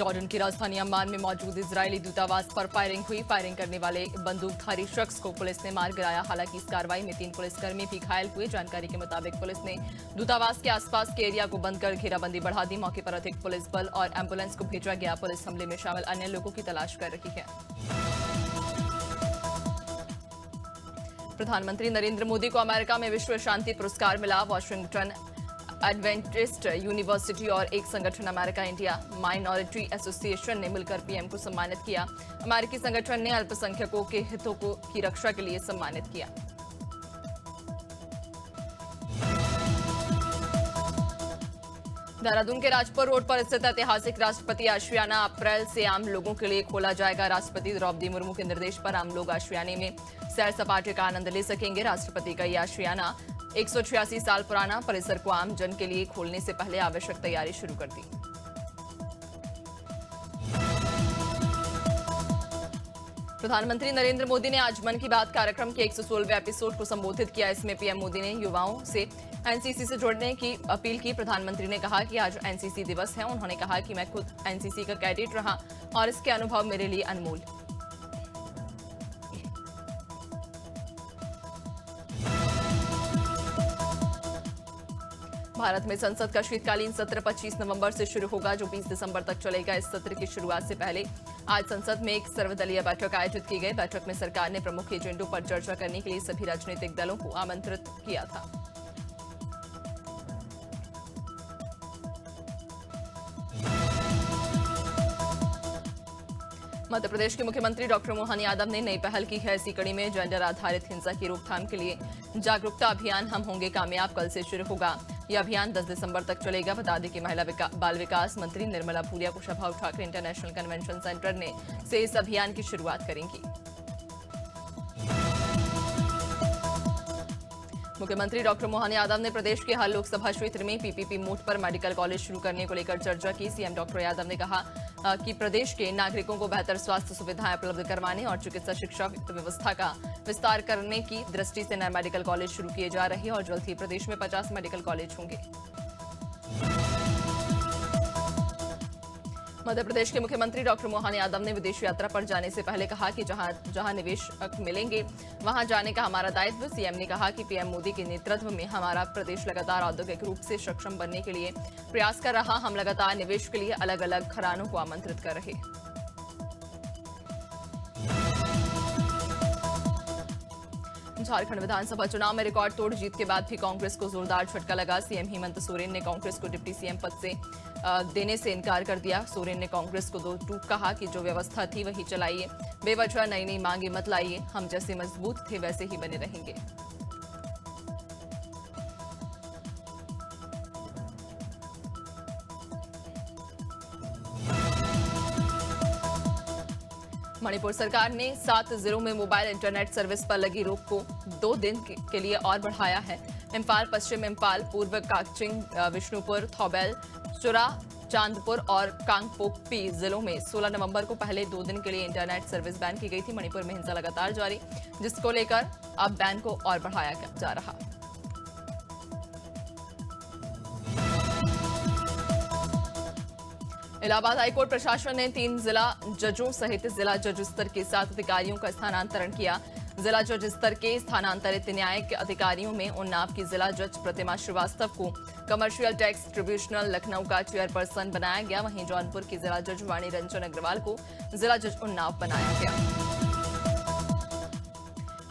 Jordan की राजधानी Amman में मौजूद इजरायली दूतावास पर फायरिंग हुई। फायरिंग करने वाले बंदूकधारी शख्स को पुलिस ने मार गिराया। हालांकि इस कार्रवाई में 3 पुलिसकर्मी भी घायल हुए। जानकारी के मुताबिक पुलिस ने दूतावास के आसपास के एरिया को बंद कर घेराबंदी बढ़ा दी। मौके पर अधिक पुलिस बल और एम्बुलेंस को भेजा गया। पुलिस हमले में शामिल अन्य लोगों की तलाश कर रही है। प्रधानमंत्री नरेंद्र मोदी को अमेरिका में विश्व शांति पुरस्कार मिला। वॉशिंगटन एडवेंटिस्ट यूनिवर्सिटी और एक संगठन अमेरिका इंडिया माइनॉरिटी एसोसिएशन ने मिलकर पीएम को सम्मानित किया। अमेरिकी संगठन ने अल्पसंख्यकों के हितों की रक्षा के लिए सम्मानित किया। देहरादून के राजपुर रोड पर स्थित ऐतिहासिक राष्ट्रपति आशियाना अप्रैल से आम लोगों के लिए खोला जाएगा। राष्ट्रपति द्रौपदी मुर्मू के निर्देश पर आम लोग आशियाने में सैर सपाटे का आनंद ले सकेंगे। राष्ट्रपति का यह आशियाना 186 साल पुराना परिसर को आम जन के लिए खोलने से पहले आवश्यक तैयारी शुरू कर दी। प्रधानमंत्री नरेंद्र मोदी ने आज मन की बात कार्यक्रम के 116वें एपिसोड को संबोधित किया। इसमें पीएम मोदी ने युवाओं से एनसीसी से जुड़ने की अपील की। प्रधानमंत्री ने कहा कि आज एनसीसी दिवस है। उन्होंने कहा कि मैं खुद एनसीसी का कैडेट रहा और इसके अनुभव मेरे लिए अनमोल। भारत में संसद का शीतकालीन सत्र 25 नवंबर से शुरू होगा, जो 20 दिसंबर तक चलेगा। इस सत्र की शुरुआत से पहले आज संसद में एक सर्वदलीय बैठक आयोजित की गई। बैठक में सरकार ने प्रमुख एजेंडों पर चर्चा करने के लिए सभी राजनीतिक दलों को आमंत्रित किया था। मध्य प्रदेश के मुख्यमंत्री डॉक्टर मोहन यादव ने नई पहल की है। इसी कड़ी में जेंडर आधारित हिंसा की रोकथाम के लिए जागरूकता अभियान हम होंगे कामयाब कल से शुरू होगा। यह अभियान 10 दिसंबर तक चलेगा। बता दें कि महिला बाल विकास मंत्री Nirmala Bhuria Kushabhau Thackeray international convention centre से इस अभियान की शुरुआत करेंगी। मुख्यमंत्री डॉक्टर मोहन यादव ने प्रदेश के हर लोकसभा क्षेत्र में पीपीपी मोड पर मेडिकल कॉलेज शुरू करने को लेकर चर्चा की। सीएम डॉक्टर यादव ने कहा कि प्रदेश के नागरिकों को बेहतर स्वास्थ्य सुविधाएं उपलब्ध करवाने और चिकित्सा शिक्षा व्यवस्था का विस्तार करने की दृष्टि से नए मेडिकल कॉलेज शुरू किए जा रहे हैं और जल्द ही प्रदेश में 50 मेडिकल कॉलेज होंगे। मध्य प्रदेश के मुख्यमंत्री डॉक्टर मोहन यादव ने विदेश यात्रा पर जाने से पहले कहा कि जहां निवेशक मिलेंगे वहां जाने का हमारा दायित्व। सीएम ने कहा कि पीएम मोदी के नेतृत्व में हमारा प्रदेश लगातार औद्योगिक रूप से सक्षम बनने के लिए प्रयास कर रहा। हम लगातार निवेश के लिए अलग अलग घरानों को आमंत्रित कर रहे। झारखंड विधानसभा चुनाव में रिकॉर्ड तोड़ जीत के बाद भी कांग्रेस को जोरदार झटका लगा। सीएम हेमंत सोरेन ने कांग्रेस को डिप्टी सीएम पद से देने से इनकार कर दिया। सोरेन ने कांग्रेस को दो टूक कहा कि जो व्यवस्था थी वही चलाइए, बेवजह नई नई मांगे मत लाइए, हम जैसे मजबूत थे वैसे ही बने रहेंगे। मणिपुर सरकार ने 7 जिलों में मोबाइल इंटरनेट सर्विस पर लगी रोक को 2 दिन के लिए और बढ़ाया है। इम्फाल, पश्चिम इम्फाल, पूर्व काकचिंग, विष्णुपुर, थौबैल, चुरा, चांदपुर और कांगपोकपी जिलों में 16 नवंबर को पहले 2 दिन के लिए इंटरनेट सर्विस बैन की गई थी। मणिपुर में हिंसा लगातार जारी, जिसको लेकर अब बैन को और बढ़ाया जा रहा। इलाहाबाद हाईकोर्ट प्रशासन ने 3 जिला जजों सहित जिला जज स्तर के 7 अधिकारियों का स्थानांतरण किया। जिला जज स्तर के स्थानांतरित न्यायिक अधिकारियों में उन्नाव की जिला जज प्रतिमा श्रीवास्तव को कमर्शियल टैक्स ट्रिब्यूनल लखनऊ का चेयरपर्सन बनाया गया। वहीं जौनपुर की जिला जज वाणी रंजन अग्रवाल को जिला जज उन्नाव बनाया गया।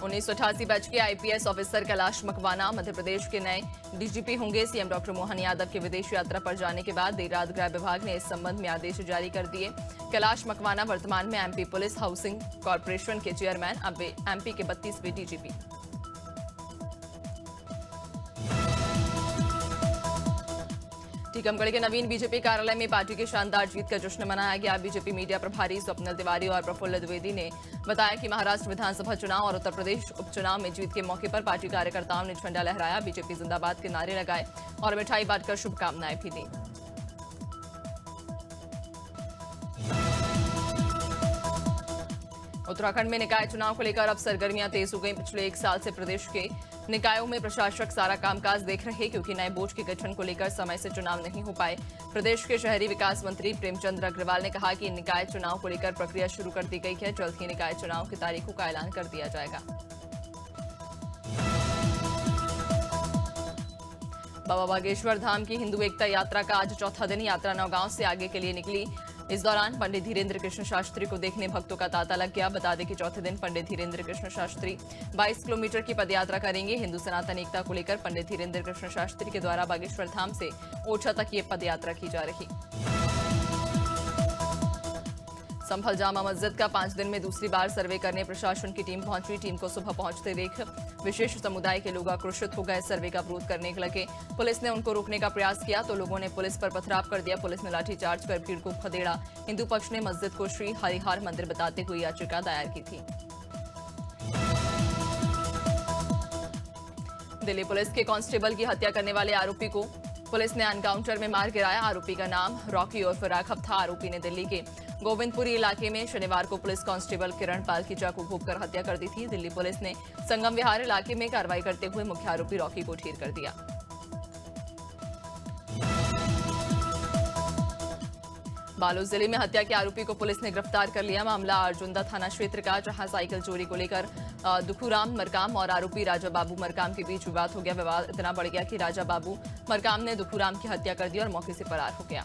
1988 बैच के आईपीएस ऑफिसर कैलाश मकवाना मध्य प्रदेश के नए डीजीपी होंगे। सीएम डॉक्टर मोहन यादव के विदेश यात्रा पर जाने के बाद देर रात गृह विभाग ने इस संबंध में आदेश जारी कर दिए। कैलाश मकवाना वर्तमान में एमपी पुलिस हाउसिंग कॉर्पोरेशन के चेयरमैन, अब वे एमपी के 32वें डीजीपी। टीकमगढ़ के नवीन बीजेपी कार्यालय में पार्टी की शानदार जीत का जश्न मनाया गया। बीजेपी मीडिया प्रभारी स्वप्निल तिवारी और प्रफुल्ल द्विवेदी ने बताया कि महाराष्ट्र विधानसभा चुनाव और उत्तर प्रदेश उपचुनाव में जीत के मौके पर पार्टी कार्यकर्ताओं ने झंडा लहराया, बीजेपी जिंदाबाद के नारे लगाए और मिठाई बांटकर शुभकामनाएं भी दी। उत्तराखंड में निकाय चुनाव को लेकर अब सरगर्मियां तेज हो गई। पिछले 1 साल से प्रदेश के निकायों में प्रशासक सारा कामकाज देख रहे, क्योंकि नए बोर्ड के गठन को लेकर समय से चुनाव नहीं हो पाए। प्रदेश के शहरी विकास मंत्री प्रेमचंद अग्रवाल ने कहा कि निकाय चुनाव को लेकर प्रक्रिया शुरू कर दी गई है। जल्द ही निकाय चुनाव की तारीखों का ऐलान कर दिया जाएगा। बाबा बागेश्वर धाम की हिंदू एकता यात्रा का आज चौथा दिन। यात्रा नौगांव से आगे के लिए निकली। इस दौरान पंडित धीरेन्द्र कृष्ण शास्त्री को देखने भक्तों का तांता लग गया। बता दें कि चौथे दिन पंडित धीरेन्द्र कृष्ण शास्त्री 22 किलोमीटर की पदयात्रा करेंगे। हिंदू सनातन एकता को लेकर पंडित धीरेन्द्र कृष्ण शास्त्री के द्वारा बागेश्वर धाम से ओरछा तक ये पदयात्रा की जा रही। संभल जामा मस्जिद का 5 दिन में दूसरी बार सर्वे करने प्रशासन की टीम पहुंची। टीम को सुबह पहुंचते देख विशेष समुदाय के लोग आक्रोशित हो गए। सर्वे का विरोध करने लगे। पुलिस ने उनको रोकने का प्रयास किया तो लोगों ने पुलिस पर पथराव कर दिया। पुलिस ने लाठीचार्ज कर भीड़ को खदेड़ा। हिंदू पक्ष ने मस्जिद को श्री हरिहर मंदिर बताते हुए याचिका दायर की थी। दिल्ली पुलिस के कांस्टेबल की हत्या करने वाले आरोपी को पुलिस ने एनकाउंटर में मार गिराया। आरोपी का नाम रॉकी उर्फ राघव था। आरोपी ने दिल्ली के गोविंदपुरी इलाके में शनिवार को पुलिस कांस्टेबल किरण पाल की चाकू घोंपकर हत्या कर दी थी। दिल्ली पुलिस ने संगम विहार इलाके में कार्रवाई करते हुए मुख्य आरोपी रॉकी को ढेर कर दिया। बालोद जिले में हत्या के आरोपी को पुलिस ने गिरफ्तार कर लिया। मामला अर्जुंदा थाना क्षेत्र का, जहां साइकिल चोरी को लेकर दुखूराम मरकाम और आरोपी राजा बाबू मरकाम के बीच विवाद हो गया। विवाद इतना बढ़ गया कि राजा बाबू मरकाम ने दुखूराम की हत्या कर दी और मौके से फरार हो गया।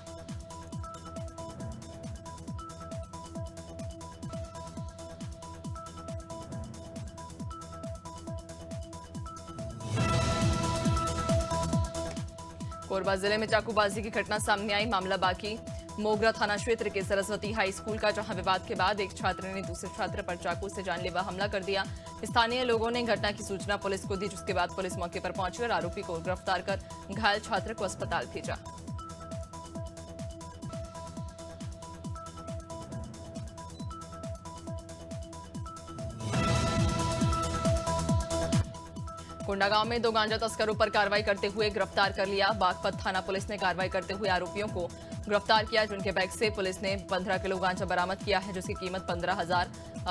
कोरबा जिले में चाकूबाजी की घटना सामने आई। मामला बाकी मोगरा थाना क्षेत्र के सरस्वती हाई स्कूल का, जहां विवाद के बाद एक छात्र ने दूसरे छात्र पर चाकू से जानलेवा हमला कर दिया। स्थानीय लोगों ने घटना की सूचना पुलिस को दी, जिसके बाद पुलिस मौके पर पहुंची और आरोपी को गिरफ्तार कर घायल छात्र को अस्पताल भेजा। कोंडागांव में 2 गांजा तस्करों पर कार्रवाई करते हुए गिरफ्तार कर लिया। बागपत थाना पुलिस ने कार्रवाई करते हुए आरोपियों को गिरफ्तार किया, जिनके बैग से पुलिस ने 15 किलो गांजा बरामद किया है, जिसकी कीमत 15,000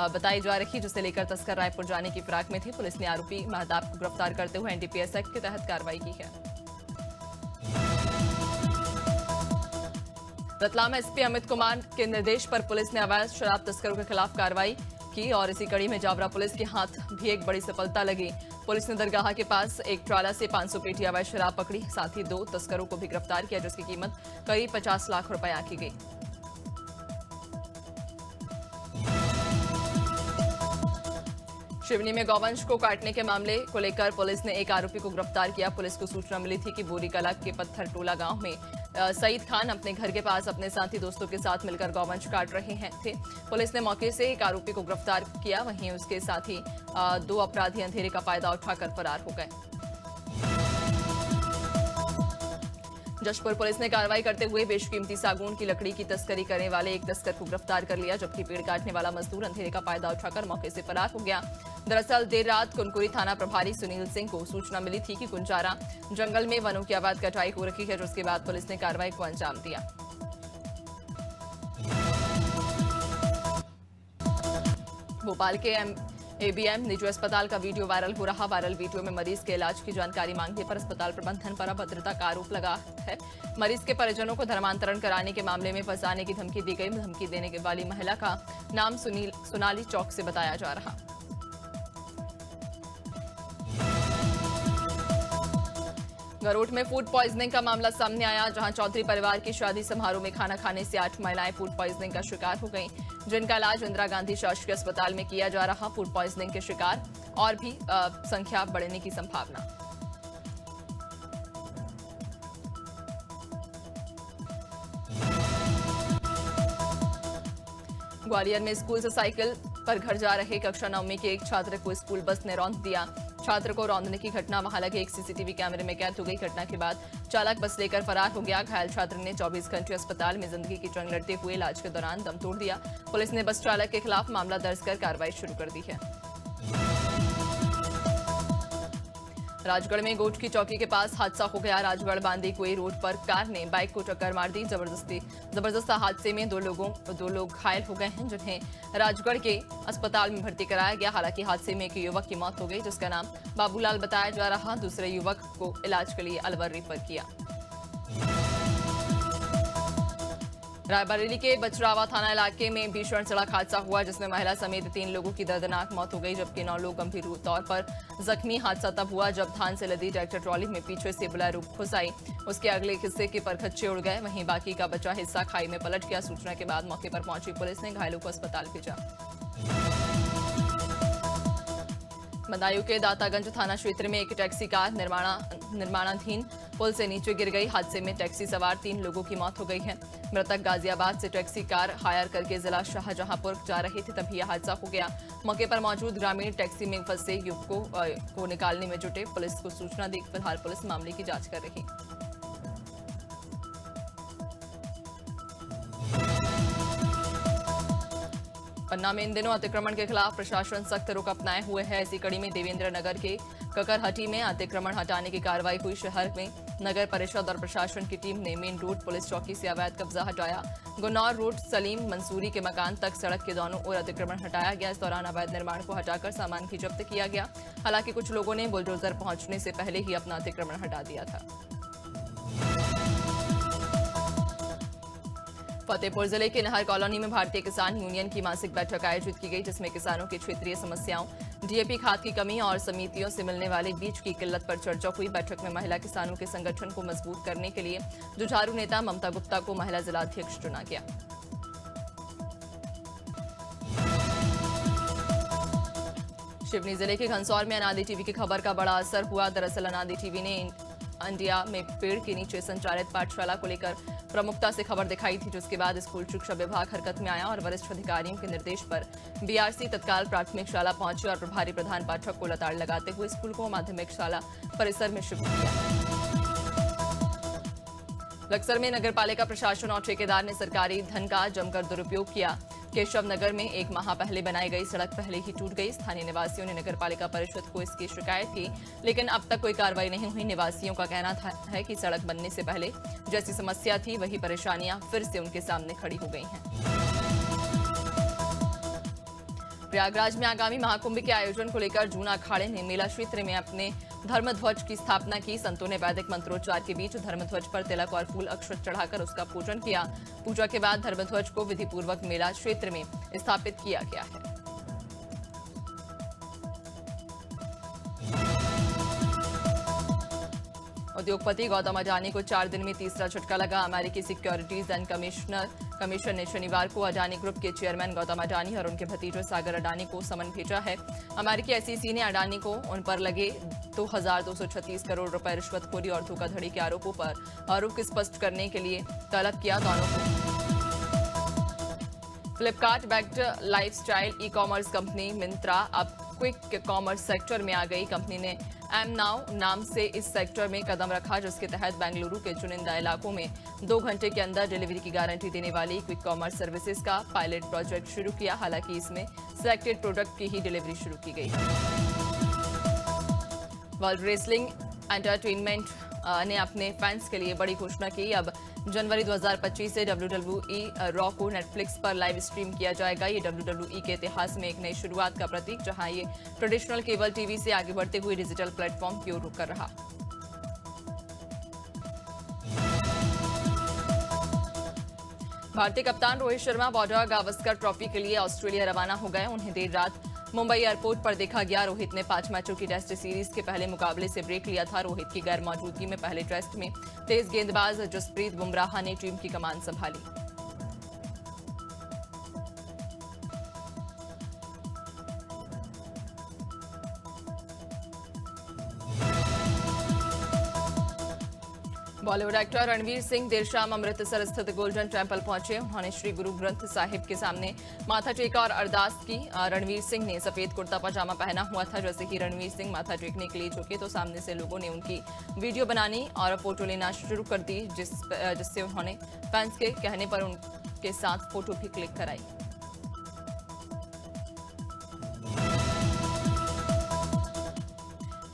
बताई जा रही, जिसे लेकर तस्कर रायपुर जाने की फिराक में थे। पुलिस ने आरोपी महताब को गिरफ्तार करते हुए एनडीपीएस एक्ट के तहत कार्रवाई की है। रतलाम एसपी अमित कुमार के निर्देश पर पुलिस ने अवैध शराब तस्करों के खिलाफ कार्रवाई की और इसी कड़ी में जावरा पुलिस के हाथ भी एक बड़ी सफलता लगी। पुलिस ने दरगाह के पास एक ट्राला से 500 पेटी अवैध शराब पकड़ी। साथ ही 2 तस्करों को भी गिरफ्तार किया, जिसकी कीमत करीब 50 लाख रुपए आंकी गई। शिवनी में गौवंश को काटने के मामले को लेकर पुलिस ने एक आरोपी को गिरफ्तार किया। पुलिस को सूचना मिली थी कि बोरी कला के पत्थर टोला गांव में सईद खान अपने घर के पास अपने साथी दोस्तों के साथ मिलकर गौवंश काट रहे थे। पुलिस ने मौके से एक आरोपी को गिरफ्तार किया, वहीं उसके साथ ही 2 अपराधी अंधेरे का फायदा उठाकर फरार हो गए। जशपुर पुलिस ने कार्रवाई करते हुए बेशकीमती सागौन की लकड़ी की तस्करी करने वाले एक तस्कर को गिरफ्तार कर लिया, जबकि पेड़ काटने वाला मजदूर अंधेरे का फायदा उठाकर मौके से फरार हो गया। दरअसल देर रात कुनकुरी थाना प्रभारी सुनील सिंह को सूचना मिली थी कि कुंजारा जंगल में वनों की अवैध कटाई हो रखी है, जिसके बाद पुलिस ने कार्रवाई को अंजाम दिया। भोपाल के एबीएम निजी अस्पताल का वीडियो वायरल हो रहा। वायरल वीडियो में मरीज के इलाज की जानकारी मांगने पर अस्पताल प्रबंधन पर अभद्रता का आरोप लगा है। मरीज के परिजनों को धर्मांतरण कराने के मामले में फंसाने की धमकी दी गई। धमकी देने वाली महिला का नाम सोनाली चौक से बताया जा रहा। गरोठ में फूड पॉइजनिंग का मामला सामने आया, जहां चौधरी परिवार की शादी समारोह में खाना खाने से 8 महिलाएं फूड पॉइजनिंग का शिकार हो गईं, जिनका इलाज इंदिरा गांधी शासकीय अस्पताल में किया जा रहा। फूड पॉइजनिंग के शिकार और भी संख्या बढ़ने की संभावना। ग्वालियर में स्कूल से साइकिल पर घर जा रहे कक्षा 9वीं के एक छात्र को स्कूल बस ने रौंद दिया। छात्र को रौंदने की घटना वहां लगे एक सीसीटीवी कैमरे में कैद हो गई। घटना के बाद चालक बस लेकर फरार हो गया। घायल छात्र ने 24 घंटे अस्पताल में जिंदगी की जंग लड़ते हुए इलाज के दौरान दम तोड़ दिया। पुलिस ने बस चालक के खिलाफ मामला दर्ज कर कार्रवाई शुरू कर दी है। राजगढ़ में गोट की चौकी के पास हादसा हो गया। राजगढ़ बांदी कुई रोड पर कार ने बाइक को टक्कर मार दी। जबरदस्त हादसे में दो लोग घायल हो गए हैं, जिन्हें राजगढ़ के अस्पताल में भर्ती कराया गया। हालांकि हादसे में एक युवक की मौत हो गई, जिसका नाम बाबूलाल बताया जा रहा। दूसरे युवक को इलाज के लिए अलवर रेफर किया। रायबरेली के बचरावा थाना इलाके में भीषण सड़क हादसा हुआ, जिसमें महिला समेत 3 लोगों की दर्दनाक मौत हो गई, जबकि 9 लोग गंभीर तौर पर जख्मी। हादसा तब हुआ जब धान से लदी ट्रैक्टर ट्रॉली में पीछे से बोलेरो घुस आई। उसके अगले हिस्से के परखच्चे उड़ गए, वहीं बाकी का बचा हिस्सा खाई में पलट गया। सूचना के बाद मौके पर पहुंची पुलिस ने घायलों को अस्पताल भेजा। बदायूं के दातागंज थाना क्षेत्र में एक टैक्सी कार निर्माणाधीन पुल से नीचे गिर गई। हादसे में टैक्सी सवार 3 लोगों की मौत हो गई है। मृतक गाजियाबाद से टैक्सी कार हायर करके जिला शाहजहांपुर जा रहे थे, तभी यह हादसा हो गया। मौके पर मौजूद ग्रामीण टैक्सी में फंसे युवकों को निकालने में जुटे। पुलिस को सूचना दी। फिलहाल पुलिस मामले की जांच कर रही। पन्ना में इन दिनों अतिक्रमण के खिलाफ प्रशासन सख्त रुख अपनाए हुए है। इसी कड़ी में देवेंद्र नगर के ककरहटी में अतिक्रमण हटाने की कार्रवाई हुई। शहर में नगर परिषद और प्रशासन की टीम ने मेन रोड पुलिस चौकी से अवैध कब्जा हटाया। गुन्नौर रोड सलीम मंसूरी के मकान तक सड़क के दोनों ओर अतिक्रमण हटाया गया। इस दौरान अवैध निर्माण को हटाकर सामान भी जब्त किया गया। हालांकि कुछ लोगों ने बुलडोजर पहुंचने से पहले ही अपना अतिक्रमण हटा दिया था। फतेहपुर जिले के नहर कॉलोनी में भारतीय किसान यूनियन की मासिक बैठक आयोजित की गई, जिसमें किसानों की क्षेत्रीय समस्याओं, डीएपी खाद की कमी और समितियों से मिलने वाले बीज की किल्लत पर चर्चा हुई। बैठक में महिला किसानों के संगठन को मजबूत करने के लिए जुझारू नेता ममता गुप्ता को महिला जिलाध्यक्ष चुना गया। शिवनी जिले के घनसौर में अनादि टीवी की खबर का बड़ा असर हुआ। दरअसल अनादि टीवी ने इंडिया में पेड़ के नीचे संचालित पाठशाला को लेकर प्रमुखता से खबर दिखाई थी, जिसके बाद स्कूल शिक्षा विभाग हरकत में आया और वरिष्ठ अधिकारियों के निर्देश पर बीआरसी तत्काल प्राथमिक शाला पहुंचे और प्रभारी प्रधान पाठक को लताड़ लगाते हुए स्कूल को माध्यमिक शाला परिसर में शिफ्ट किया। बक्सर में नगरपालिका प्रशासन और ठेकेदार ने सरकारी धन का जमकर दुरुपयोग किया। केशव नगर में 1 माह पहले बनाई गई सड़क पहले ही टूट गई। स्थानीय निवासियों ने नगरपालिका परिषद को इसकी शिकायत की, लेकिन अब तक कोई कार्रवाई नहीं हुई। निवासियों का कहना है कि सड़क बनने से पहले जैसी समस्या थी, वही परेशानियां फिर से उनके सामने खड़ी हो गई हैं। प्रयागराज में आगामी महाकुंभ के आयोजन को लेकर जूना अखाड़े ने मेला क्षेत्र में अपने धर्मध्वज की स्थापना की। संतों ने वैदिक मंत्रोच्चार के बीच धर्मध्वज पर तिलक और फूल अक्षत चढ़ाकर उसका पूजन किया। पूजा के बाद धर्मध्वज को विधिपूर्वक मेला क्षेत्र में स्थापित किया गया है। उद्योगपति गौतम अडानी को 4 दिन में तीसरा झटका लगा। अमेरिकी सिक्योरिटीज एंड कमीशन ने शनिवार को अडानी ग्रुप के चेयरमैन गौतम अडानी और उनके भतीजे सागर अडानी को समन भेजा है। अमेरिकी एसईसी ने अडानी को उन पर लगे 2,236 करोड़ रुपए रिश्वतखोरी और धोखाधड़ी के आरोपों पर आरोप स्पष्ट करने के लिए तलब किया। दोनों को Flipkart backed lifestyle e commerce company Myntra अब क्विक कॉमर्स सेक्टर में आ गई। कंपनी ने एम नाउ नाम से इस सेक्टर में कदम रखा, जिसके तहत बेंगलुरु के चुनिंदा इलाकों में 2 घंटे के अंदर डिलीवरी की गारंटी देने वाली क्विक कॉमर्स सर्विसेज का पायलट प्रोजेक्ट शुरू किया। हालांकि इसमें सिलेक्टेड प्रोडक्ट की ही डिलीवरी शुरू की गई। वर्ल्ड रेसलिंग एंटरटेनमेंट ने अपने फैंस के लिए बड़ी घोषणा की। अब जनवरी 2025 से WWE रॉ को नेटफ्लिक्स पर लाइव स्ट्रीम किया जाएगा। ये WWE के इतिहास में एक नई शुरुआत का प्रतीक, जहां ये ट्रेडिशनल केबल टीवी से आगे बढ़ते हुए डिजिटल प्लेटफॉर्म की ओर रुख कर रहा। भारतीय कप्तान रोहित शर्मा बॉर्डर गावस्कर ट्रॉफी के लिए ऑस्ट्रेलिया रवाना हो गए। उन्हें देर रात मुंबई एयरपोर्ट पर देखा गया। रोहित ने 5 मैचों की टेस्ट सीरीज के पहले मुकाबले से ब्रेक लिया था। रोहित की गैर मौजूदगी में पहले टेस्ट में तेज गेंदबाज जसप्रीत बुमराह ने टीम की कमान संभाली। बॉलीवुड एक्टर रणवीर सिंह देर शाम अमृतसर स्थित गोल्डन टेम्पल पहुंचे। उन्होंने श्री गुरु ग्रंथ साहिब के सामने माथा टेका और अरदास की। रणवीर सिंह ने सफेद कुर्ता पजामा पहना हुआ था। जैसे ही रणवीर सिंह माथा टेकने के लिए झुके तो सामने से लोगों ने उनकी वीडियो बनानी और फोटो लेना शुरू कर दी, जिससे उन्होंने फैंस के कहने पर उनके साथ फोटो भी क्लिक कराई।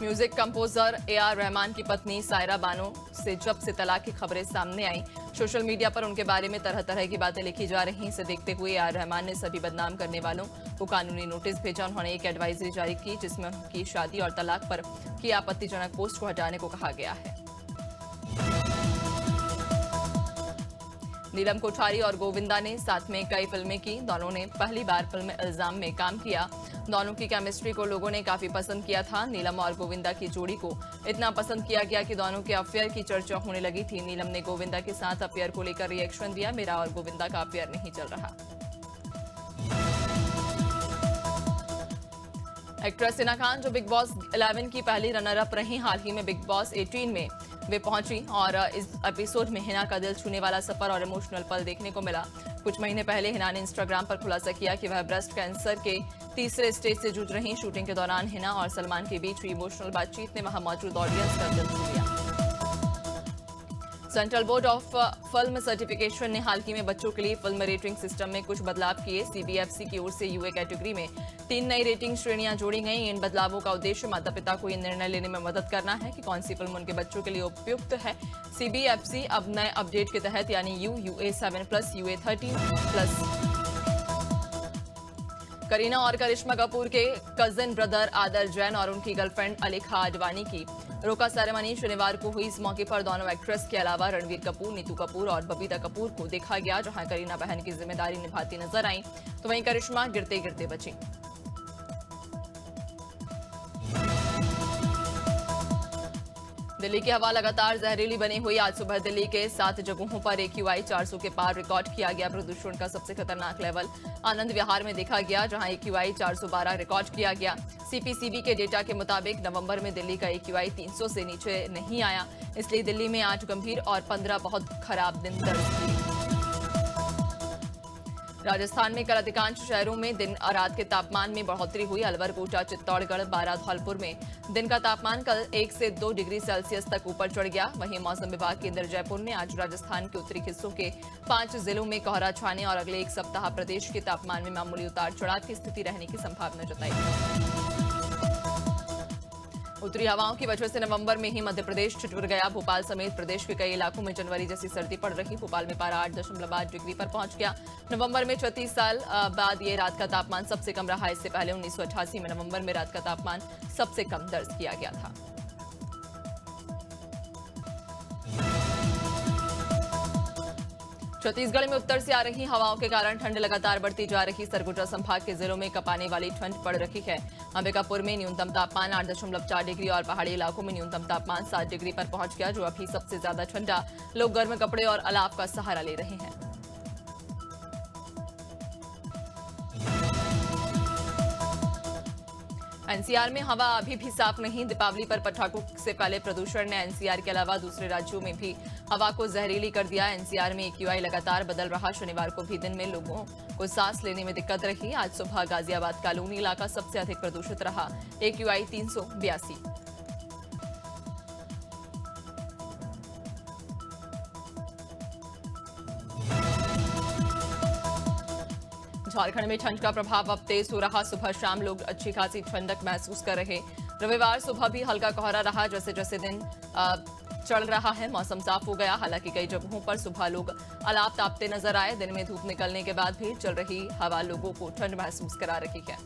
म्यूजिक कंपोजर AR रहमान की पत्नी सायरा बानो से जब से तलाक की खबरें सामने आई, सोशल मीडिया पर उनके बारे में तरह तरह की बातें लिखी जा रही। इसे देखते हुए AR रहमान ने सभी बदनाम करने वालों को कानूनी नोटिस भेजा। उन्होंने एक एडवाइजरी जारी की जिसमें उनकी शादी और तलाक पर की आपत्तिजनक पोस्ट को हटाने को कहा गया है। नीलम कोठारी और गोविंदा ने साथ में कई फिल्में की। दोनों ने पहली बार फिल्म इल्जाम में काम किया। दोनों की केमिस्ट्री को लोगों ने काफी पसंद किया था। नीलम और गोविंदा की जोड़ी को इतना पसंद किया गया कि दोनों के अफेयर की चर्चा होने लगी थी। नीलम ने गोविंदा के साथ अफेयर को लेकर रिएक्शन दिया। मेरा और गोविंदा का अफेयर नहीं चल रहा। एक्ट्रेस हिना खान जो बिग बॉस 11 की पहली रनर अप रही, हाल ही में बिग बॉस 18 में वे पहुंची और इस एपिसोड में हिना का दिल छूने वाला सफर और इमोशनल पल देखने को मिला। कुछ महीने पहले हिना ने इंस्टाग्राम पर खुलासा किया कि वह ब्रेस्ट कैंसर के तीसरे स्टेज से जूझ रही। शूटिंग के दौरान हिना और सलमान के बीच हुई इमोशनल बातचीत ने वहां मौजूद ऑडियंस का दिल छू लिया। Central board of film certification ने हाल ही में बच्चों के लिए फिल्म रेटिंग सिस्टम में कुछ बदलाव किए। CBFC की ओर से UA कैटेगरी में 3 नई रेटिंग श्रेणियां जोड़ी गई। इन बदलावों का उद्देश्य माता पिता को यह निर्णय लेने में मदद करना है कि कौन सी फिल्म उनके बच्चों के लिए उपयुक्त है। CBFC अब नए अपडेट के तहत यानी UA 7+, UA 13+। करीना और करिश्मा कपूर के कजिन ब्रदर आदर जैन और उनकी गर्लफ्रेंड अलेखा आडवाणी की रोका सेरेमनी शनिवार को हुई। इस मौके पर दोनों एक्ट्रेस के अलावा रणवीर कपूर, नीतू कपूर और बबीता कपूर को देखा गया। जहां करीना बहन की जिम्मेदारी निभाती नजर आई तो वहीं करिश्मा गिरते गिरते बची। दिल्ली की हवा लगातार जहरीली बनी हुई। आज सुबह दिल्ली के 7 जगहों पर AQI 400 के पार रिकॉर्ड किया गया। प्रदूषण का सबसे खतरनाक लेवल आनंद विहार में देखा गया, जहां AQI 412 रिकॉर्ड किया गया। CPCB के डेटा के मुताबिक नवंबर में दिल्ली का AQI 300 से नीचे नहीं आया, इसलिए दिल्ली में 8 गंभीर और 15 बहुत खराब दिन दर्ज किए। राजस्थान में कल अधिकांश शहरों में दिन और रात के तापमान में बढ़ोतरी हुई। अलवर, कोटा, चित्तौड़गढ़, बारां, धौलपुर में दिन का तापमान कल 1 से 2 डिग्री सेल्सियस तक ऊपर चढ़ गया। वहीं मौसम विभाग केंद्र जयपुर ने आज राजस्थान के उत्तरी हिस्सों के 5 जिलों में कोहरा छाने और अगले 1 सप्ताह प्रदेश के तापमान में मामूली उतार चढ़ाव की स्थिति रहने की संभावना जताई। उत्तरी हवाओं की वजह से नवंबर में ही मध्य प्रदेश ठिठुर गया। भोपाल समेत प्रदेश के कई इलाकों में जनवरी जैसी सर्दी पड़ रही। भोपाल में पारा 8.8 डिग्री पर पहुंच गया। नवंबर में 36 साल बाद ये रात का तापमान सबसे कम रहा। इससे पहले 1988 में नवंबर में रात का तापमान सबसे कम दर्ज किया गया था। छत्तीसगढ़ में उत्तर से आ रही हवाओं के कारण ठंड लगातार बढ़ती जा रही। सरगुजा संभाग के जिलों में कपाने वाली ठंड पड़ रही है। अंबिकापुर में न्यूनतम तापमान 8.4 डिग्री और पहाड़ी इलाकों में न्यूनतम तापमान 7 डिग्री पर पहुंच गया, जो अभी सबसे ज्यादा ठंडा। लोग गर्म कपड़े और अलाव का सहारा ले रहे हैं। NCR में हवा अभी भी साफ नहीं। दीपावली पर पटाखों से पहले प्रदूषण ने NCR के अलावा दूसरे राज्यों में भी हवा को जहरीली कर दिया। NCR में AQI लगातार बदल रहा। शनिवार को भी दिन में लोगों को सांस लेने में दिक्कत रही। आज सुबह गाजियाबाद कॉलोनी इलाका सबसे अधिक प्रदूषित रहा, AQI 382। झारखंड में ठंड का प्रभाव अब तेज हो रहा। सुबह शाम लोग अच्छी खासी ठंडक महसूस कर रहे। रविवार सुबह भी हल्का कोहरा रहा। जैसे जैसे दिन चढ़ रहा है मौसम साफ हो गया। हालांकि कई जगहों पर सुबह लोग अलाव तापते नजर आए। दिन में धूप निकलने के बाद भी चल रही हवा लोगों को ठंड महसूस करा रही है।